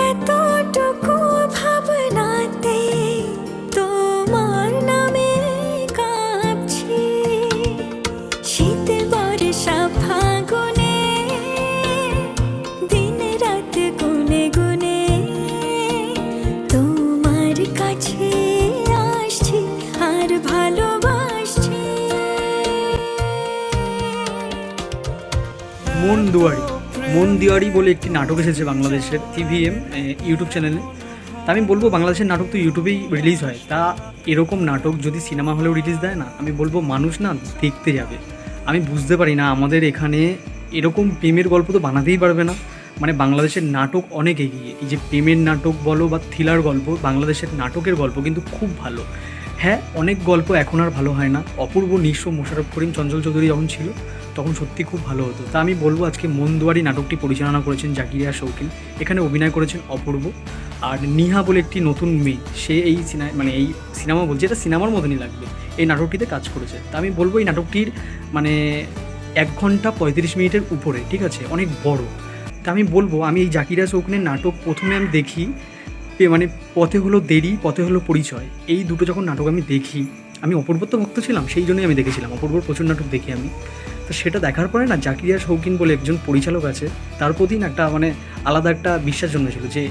এতটুকু ভাবনাতে তোমার নামে কাঁপছি, শীত বর্ষা ফাগুনে দিন রাত গুনে গুনে তোমার কাছে আসছি আর ভালোবাসছি। মন দুয়ারি, মন দিওয়ারি বলে একটি নাটক এসেছে বাংলাদেশের TVM ইউটিউব চ্যানেলে। তা আমি বলবো বাংলাদেশের নাটক তো ইউটিউবেই রিলিজ হয়, তা এরকম নাটক যদি সিনেমা হলেও রিলিজ দেয় না, আমি বলবো মানুষ না দেখতে যাবে। আমি বুঝতে পারি না আমাদের এখানে এরকম প্রেমের গল্প তো বানাতেই পারবে না। মানে বাংলাদেশের নাটক অনেক এগিয়ে, এই যে প্রেমের নাটক বলো বা থ্রিলার গল্প, বাংলাদেশের নাটকের গল্প কিন্তু খুব ভালো। হ্যাঁ, অনেক গল্প এখন আর ভালো হয় না। অপূর্ব, নিঃস্ব, মোশাররফ করিম, চঞ্চল চৌধুরী যখন ছিল তখন সত্যি খুব ভালো হতো। তা আমি বলবো আজকে মন দুয়ারি নাটকটি পরিচালনা করেছেন জাকিরিয়া শৌখিন, এখানে অভিনয় করেছেন অপূর্ব আর নিহা বলে একটি নতুন মেয়ে, সে এই সিনেমা বলছে এটা সিনেমার মতনই লাগবে, এই নাটকটিতে কাজ করেছে। তা আমি বলবো এই নাটকটির মানে 1 ঘন্টা 35 মিনিটের উপরে, ঠিক আছে, অনেক বড়। তা আমি বলবো আমি এই জাকিরিয়া শৌখিনের নাটক প্রথমে আমি দেখি মানে পথে হলো দেরি, পথে হলো পরিচয়, এই দুটো যখন নাটক আমি দেখি, আমি অপূর্বর তো ভক্ত ছিলাম, সেই জন্যই আমি দেখেছিলাম, অপূর্বর প্রচুর নাটক দেখি আমি। তো সেটা দেখার পরে না জাকিরিয়া শৌখিন বলে একজন পরিচালক আছে, তার প্রতি না একটা মানে আলাদা একটা বিশ্বাস জন্মেছিল যে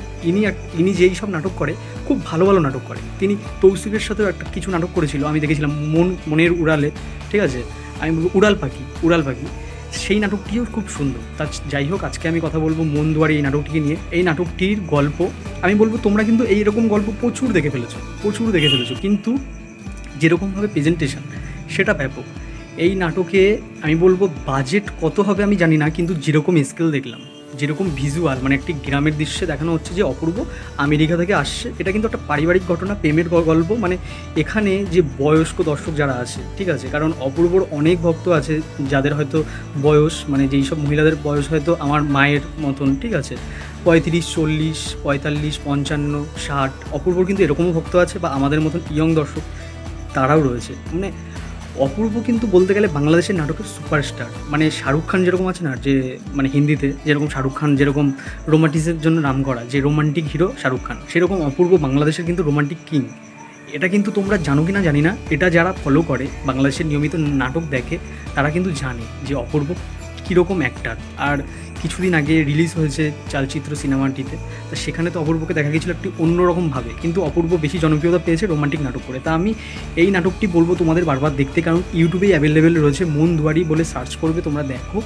ইনি যেই সব নাটক করে খুব ভালো ভালো নাটক করে। তিনি তৌসিফের সাথেও একটা কিছু নাটক করেছিল, আমি দেখেছিলাম মনের উড়ালে, ঠিক আছে, আমি বলবো উড়াল পাখি, সেই নাটকটিও খুব সুন্দর। তা যাই হোক, আজকে আমি কথা বলবো মন দুয়ারি এই নাটকটিকে নিয়ে। এই নাটকটির গল্প আমি বলবো তোমরা কিন্তু এইরকম গল্প প্রচুর দেখে ফেলেছো, কিন্তু যেরকমভাবে প্রেজেন্টেশন সেটা ব্যাপক। এই নাটকে আমি বলবো বাজেট কত হবে আমি জানি না, কিন্তু যেরকম স্কেল দেখলাম, যেরকম ভিজুয়াল, মানে একটি গ্রামের দৃশ্যে দেখানো হচ্ছে যে অপূর্ব আমেরিকা থেকে আসছে, এটা কিন্তু একটা পারিবারিক ঘটনা, প্রেমের গল্প। মানে এখানে যে বয়স্ক দর্শক যারা আছে, ঠিক আছে, কারণ অপূর্বর অনেক ভক্ত আছে যাদের হয়তো বয়স, মানে যেই সব মহিলাদের বয়স হয়তো আমার মায়ের মতন, ঠিক আছে, 35, 40, 45, 55, 60, অপূর্বর কিন্তু এরকমও ভক্ত আছে, বা আমাদের মতন ইয়ং দর্শক তারাও রয়েছে। মানে অপূর্ব কিন্তু বলতে গেলে বাংলাদেশের নাটকের সুপারস্টার। মানে শাহরুখ খান যেরকম আছে না, যে মানে হিন্দিতে যেরকম শাহরুখ খান যেরকম রোমান্টিসের জন্য নাম করা, যে রোমান্টিক হিরো শাহরুখ খান, সেরকম অপূর্ব বাংলাদেশের কিন্তু রোমান্টিক কিং। এটা কিন্তু তোমরা জানো কি না জানি না, এটা যারা ফলো করে বাংলাদেশের নিয়মিত নাটক দেখে তারা কিন্তু জানে যে অপূর্ব কীরকম অ্যাক্টার। আর কিছুদিন আগে রিলিজ হয়েছে চালচিত্র সিনেমাটিতে, তো সেখানে তো অপূর্বকে দেখা গেছিলো একটি অন্যরকমভাবে, কিন্তু অপূর্ব বেশি জনপ্রিয়তা পেয়েছে রোমান্টিক নাটক করে। তা আমি এই নাটকটি বলবো তোমাদের বারবার দেখতে, কারণ ইউটিউবেই অ্যাভেলেবেল রয়েছে, মন দুয়ারি বলে সার্চ করবে তোমরা, দেখো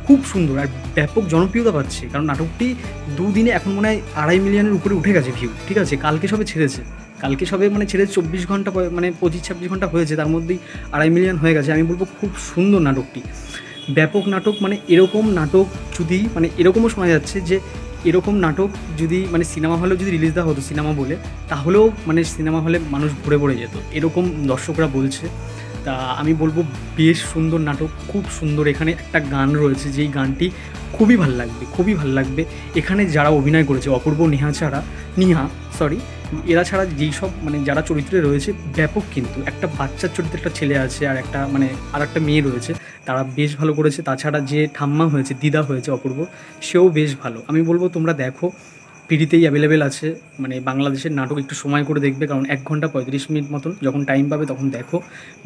খুব সুন্দর আর ব্যাপক জনপ্রিয়তা পাচ্ছে। কারণ নাটকটি 2 দিনে এখন মনে হয় 2.5 মিলিয়নের উপরে উঠে গেছে ভিউ, ঠিক আছে, কালকে সবে ছেড়েছে মানে ছেড়ে 24 ঘন্টা মানে 25-26 ঘন্টা হয়েছে, তার মধ্যেই 2.5 মিলিয়ন হয়ে গেছে। আমি বলবো খুব সুন্দর নাটকটি, ব্যাপক নাটক। মানে এরকম নাটক যদি, মানে এরকমও শোনা যাচ্ছে যে এরকম নাটক যদি মানে সিনেমা হলেও যদি রিলিজ দেওয়া হতো সিনেমা বলে, তাহলেও মানে সিনেমা হলে মানুষ ভরে ভরে যেত, এরকম দর্শকরা বলছে। তা আমি বলবো বেশ সুন্দর নাটক, খুব সুন্দর। এখানে একটা গান রয়েছে যেই গানটি খুবই ভালো লাগবে। এখানে যারা অভিনয় করেছে অপূর্ব, এরা ছাড়া যেই সব মানে যারা চরিত্রে রয়েছে ব্যাপক, কিন্তু একটা বাচ্চার চরিত্রে একটা ছেলে আছে আর একটা মেয়ে রয়েছে, তারা বেশ ভালো করেছে। তাছাড়া যে ঠাম্মা হয়েছে, দিদা হয়েছে অপূর্ব, সেও বেশ ভালো। আমি বলবো তোমরা দেখো, পিডিতেই অ্যাভেলেবেল আছে। মানে বাংলাদেশের নাটক একটু সময় করে দেখবে, কারণ 1 ঘন্টা 35 মিনিট মতন যখন টাইম পাবে তখন দেখো,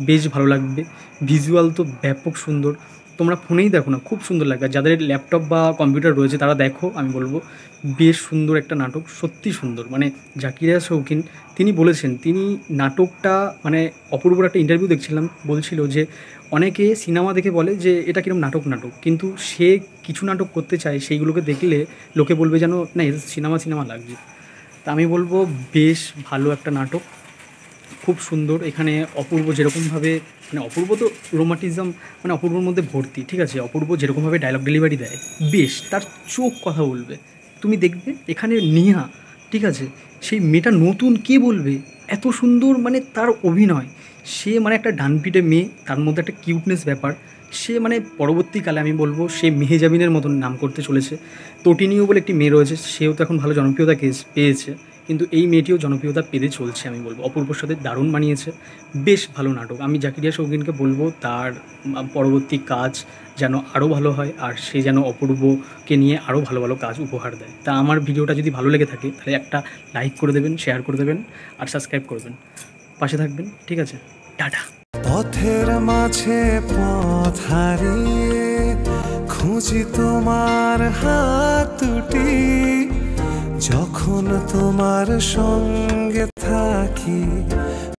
বেশ ভালো লাগবে। ভিজুয়াল তো ব্যাপক সুন্দর, তোমরা ফোনেই দেখো না, খুব সুন্দর লাগবে। যাদের ল্যাপটপ বা কম্পিউটার রয়েছে তারা দেখো, আমি বলবো বেশ সুন্দর একটা নাটক, সত্যি সুন্দর। মানে জাকিরিয়া শৌখিন তিনি বলেছেন, তিনি নাটকটা মানে অপূর্বর একটা ইন্টারভিউ দেখছিলাম, বলছিল যে অনেকে সিনেমা দেখে বলে যে এটা কিরকম নাটক, কিন্তু সে কিছু নাটক করতে চায়, সেইগুলোকে দেখলে লোকে বলবে যেন না এটা সিনেমা লাগছে। তা আমি বলবো বেশ ভালো একটা নাটক, খুব সুন্দর। এখানে অপূর্ব যেরকমভাবে, মানে অপূর্ব তো রোমান্টিজম মানে অপূর্বর মধ্যে ভর্তি, ঠিক আছে, অপূর্ব যেরকমভাবে ডায়লগ ডেলিভারি দেয়, বেশ তার চোখ কথা বলবে, তুমি দেখবে। এখানে নিহা, ঠিক আছে, সেই মেয়েটা নতুন, কে বলবে এত সুন্দর, মানে তার অভিনয়, সে মানে একটা ডানপিটে মেয়ে, তার মধ্যে একটা কিউটনেস ব্যাপার, সে মানে পরবর্তীকালে আমি বলবো সে মেহেজাবিনের মতন নাম করতে চলেছে। তটিনীও বলে একটি মেয়ে রয়েছে, সেও তো এখন ভালো জনপ্রিয়তা পেয়েছে, কিন্তু এই মেয়েটিও জনপ্রিয়তা পেতে চলছে। আমি বলবো অপূর্বর সাথে দারুণ বানিয়েছে, বেশ ভালো নাটক। আমি জাকিরিয়া শৌখিনকে বলবো তার পরবর্তী কাজ যেন আরও ভালো হয়, আর সে যেন অপূর্বকে নিয়ে আরও ভালো ভালো কাজ উপহার দেয়। তা আমার ভিডিওটা যদি ভালো লেগে থাকে তাহলে একটা লাইক করে দেবেন, শেয়ার করে দেবেন আর সাবস্ক্রাইব করবেন, পাশে থাকবেন। ঠিক আছে, টাটা। পথের মাঝে পথ হারিয়ে খুঁজি তোমার হাত দুটি, যখন তোমার সঙ্গে থাকি